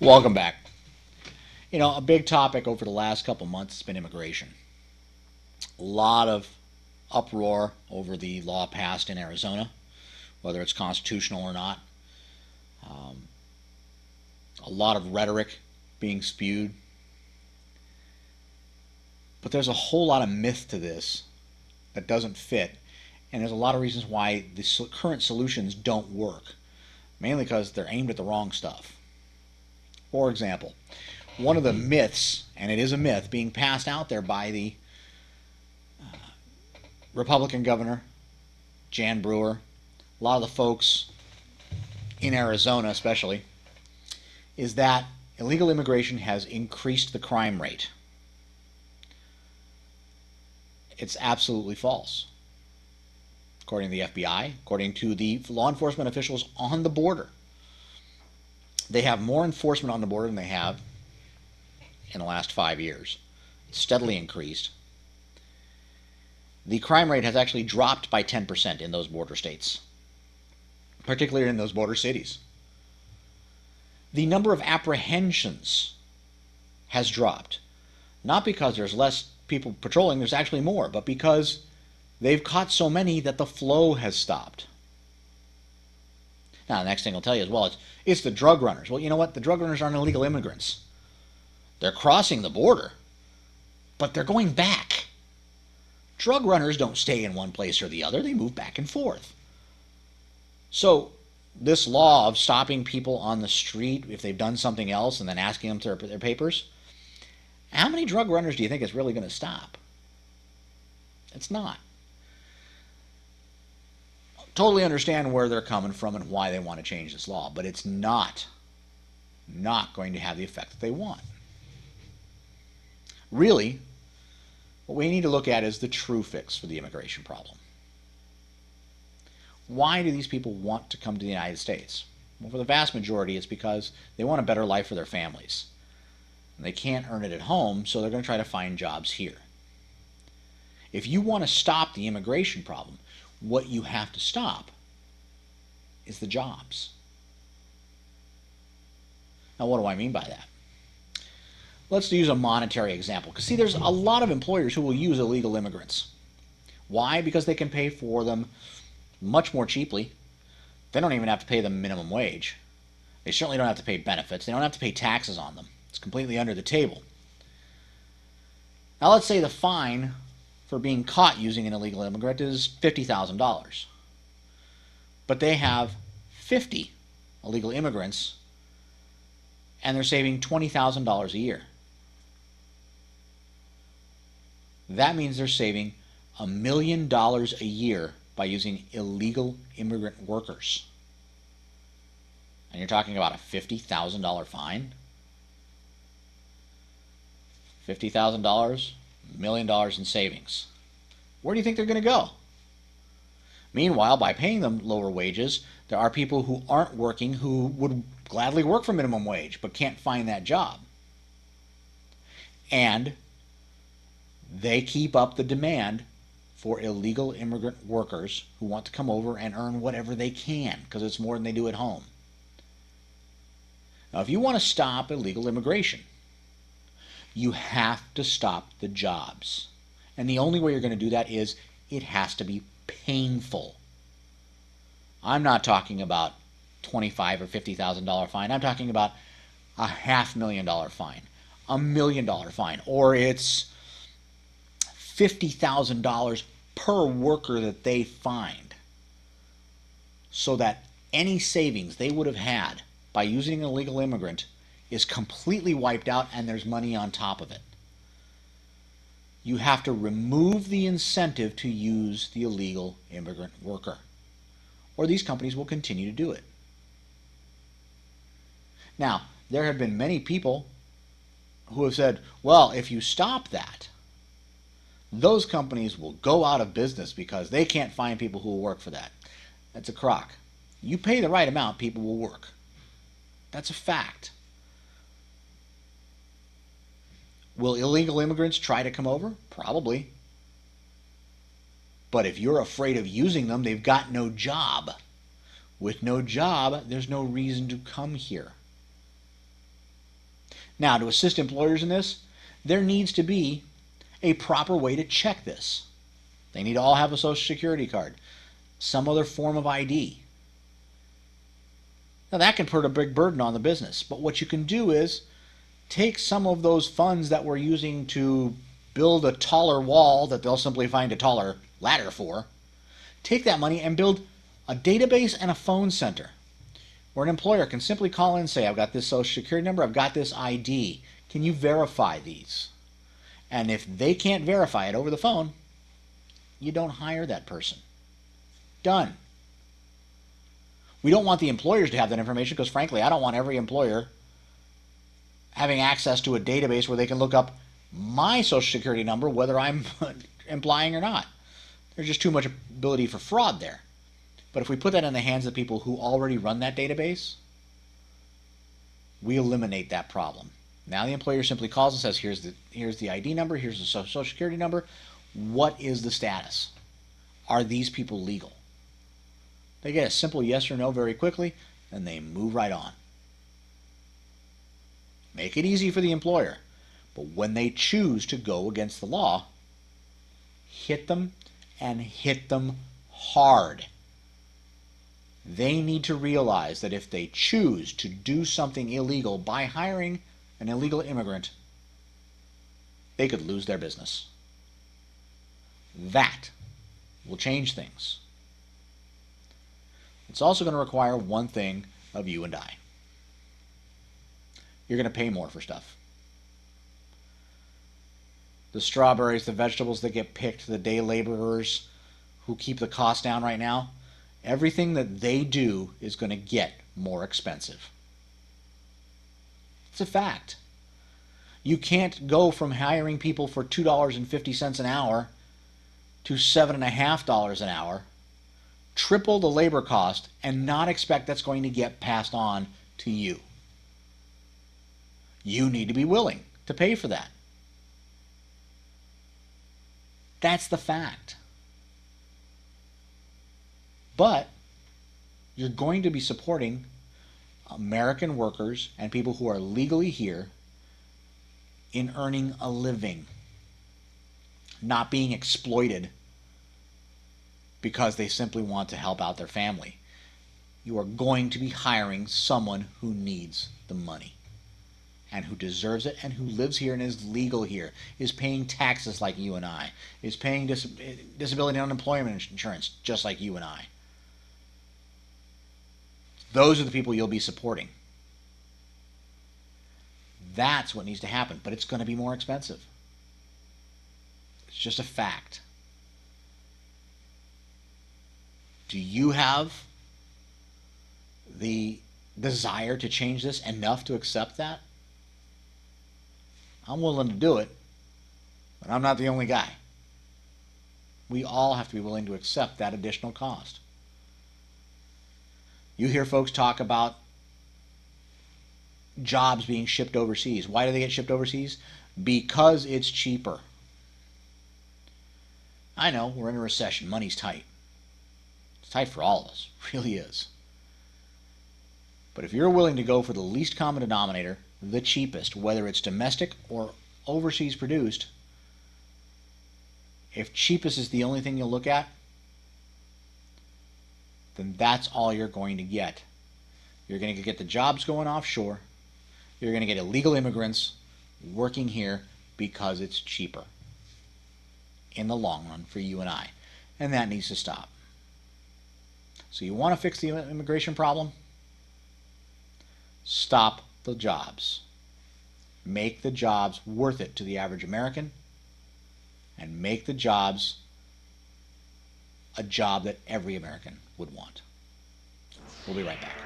Welcome back. A big topic over the last couple months has been immigration. A lot of uproar over the law passed in Arizona, whether it's constitutional or not. Um, a lot of rhetoric being spewed. But there's a whole lot of myth to this that doesn't fit. And there's a lot of reasons why the current solutions don't work. Mainly because they're aimed at the wrong stuff. For example, one of the myths, and it is a myth, being passed out there by the Republican governor, Jan Brewer, a lot of the folks in Arizona especially, is that illegal immigration has increased the crime rate. It's absolutely false. According to the FBI, according to the law enforcement officials on the border, they have more enforcement on the border than they have in the last 5 years. It's steadily increased. The crime rate has actually dropped by 10% in those border states, particularly in those border cities. The number of apprehensions has dropped, not because there's less people patrolling, there's actually more, but because they've caught so many that the flow has stopped. Now, the next thing I'll tell you is, well, it's the drug runners. Well, you know what? The drug runners aren't illegal immigrants. They're crossing the border, but they're going back. Drug runners don't stay in one place or the other. They move back and forth. So this law of stopping people on the street if they've done something else and then asking them for their papers, how many drug runners do you think it's really going to stop? It's not. Totally understand where they're coming from and why they want to change this law, but it's not going to have the effect that they want. Really, what we need to look at is the true fix for the immigration problem. Why do these people want to come to the United States? Well, for the vast majority, it's because they want a better life for their families. And they can't earn it at home, so they're going to try to find jobs here. If you want to stop the immigration problem, what you have to stop is the jobs. Now, what do I mean by that? Let's use a monetary example. Because, see, there's a lot of employers who will use illegal immigrants. Why? Because they can pay for them much more cheaply. They don't even have to pay them minimum wage. They certainly don't have to pay benefits. They don't have to pay taxes on them. It's completely under the table. Now, let's say the fine for being caught using an illegal immigrant is $50,000. But they have 50 illegal immigrants, and they're saving $20,000 a year. That means they're saving $1 million a year by using illegal immigrant workers. And you're talking about a $50,000 fine? $50,000, $1 million in savings. Where do you think they're going to go? Meanwhile, by paying them lower wages, there are people who aren't working who would gladly work for minimum wage but can't find that job. And they keep up the demand for illegal immigrant workers who want to come over and earn whatever they can because it's more than they do at home. Now, if you want to stop illegal immigration, you have to stop the jobs. And the only way you're going to do that is it has to be painful. I'm not talking about $25,000 or $50,000 fine. I'm talking about a $500,000 fine, $1 million fine, or it's $50,000 per worker that they find, so that any savings they would have had by using an illegal immigrant is completely wiped out and there's money on top of it. You have to remove the incentive to use the illegal immigrant worker, or these companies will continue to do it. Now, there have been many people who have said, well, if you stop that, those companies will go out of business because they can't find people who will work for that. That's a crock. You pay the right amount, people will work. That's a fact. Will illegal immigrants try to come over? Probably. But if you're afraid of using them, they've got no job. With no job, there's no reason to come here. Now, to assist employers in this, there needs to be a proper way to check this. They need to all have a Social Security card, some other form of ID. Now, that can put a big burden on the business, but what you can do is take some of those funds that we're using to build a taller wall that they'll simply find a taller ladder for, take that money and build a database and a phone center where an employer can simply call in and say, I've got this Social Security number, I've got this ID, can you verify these? And if they can't verify it over the phone, you don't hire that person. Done. We don't want the employers to have that information because, frankly, I don't want every employer having access to a database where they can look up my Social Security number, whether I'm implying or not. There's just too much ability for fraud there. But if we put that in the hands of people who already run that database, we eliminate that problem. Now the employer simply calls and says, here's the ID number, here's the Social Security number. What is the status? Are these people legal? They get a simple yes or no very quickly, and they move right on. Make it easy for the employer. But when they choose to go against the law, hit them and hit them hard. They need to realize that if they choose to do something illegal by hiring an illegal immigrant, they could lose their business. That will change things. It's also going to require one thing of you and I. You're going to pay more for stuff. The strawberries, the vegetables that get picked, the day laborers who keep the cost down right now, everything that they do is going to get more expensive. It's a fact. You can't go from hiring people for $2.50 an hour to $7.50 an hour, triple the labor cost, and not expect that's going to get passed on to you. You need to be willing to pay for that. That's the fact. But you're going to be supporting American workers and people who are legally here in earning a living, not being exploited because they simply want to help out their family. You are going to be hiring someone who needs the money and who deserves it and who lives here and is legal here, is paying taxes like you and I, is paying disability and unemployment insurance just like you and I. Those are the people you'll be supporting. That's what needs to happen, but it's going to be more expensive. It's just a fact. Do you have the desire to change this enough to accept that? I'm willing to do it, but I'm not the only guy. We all have to be willing to accept that additional cost. You hear folks talk about jobs being shipped overseas. Why do they get shipped overseas? Because it's cheaper. I know, we're in a recession. Money's tight. It's tight for all of us. It really is. But if you're willing to go for the least common denominator, the cheapest, whether it's domestic or overseas produced, if cheapest is the only thing you'll look at, then that's all you're going to get. You're going to get the jobs going offshore. You're going to get illegal immigrants working here because it's cheaper in the long run for you and I. And that needs to stop. So you want to fix the immigration problem? Stop the jobs. Make the jobs worth it to the average American, and make the jobs a job that every American would want. We'll be right back.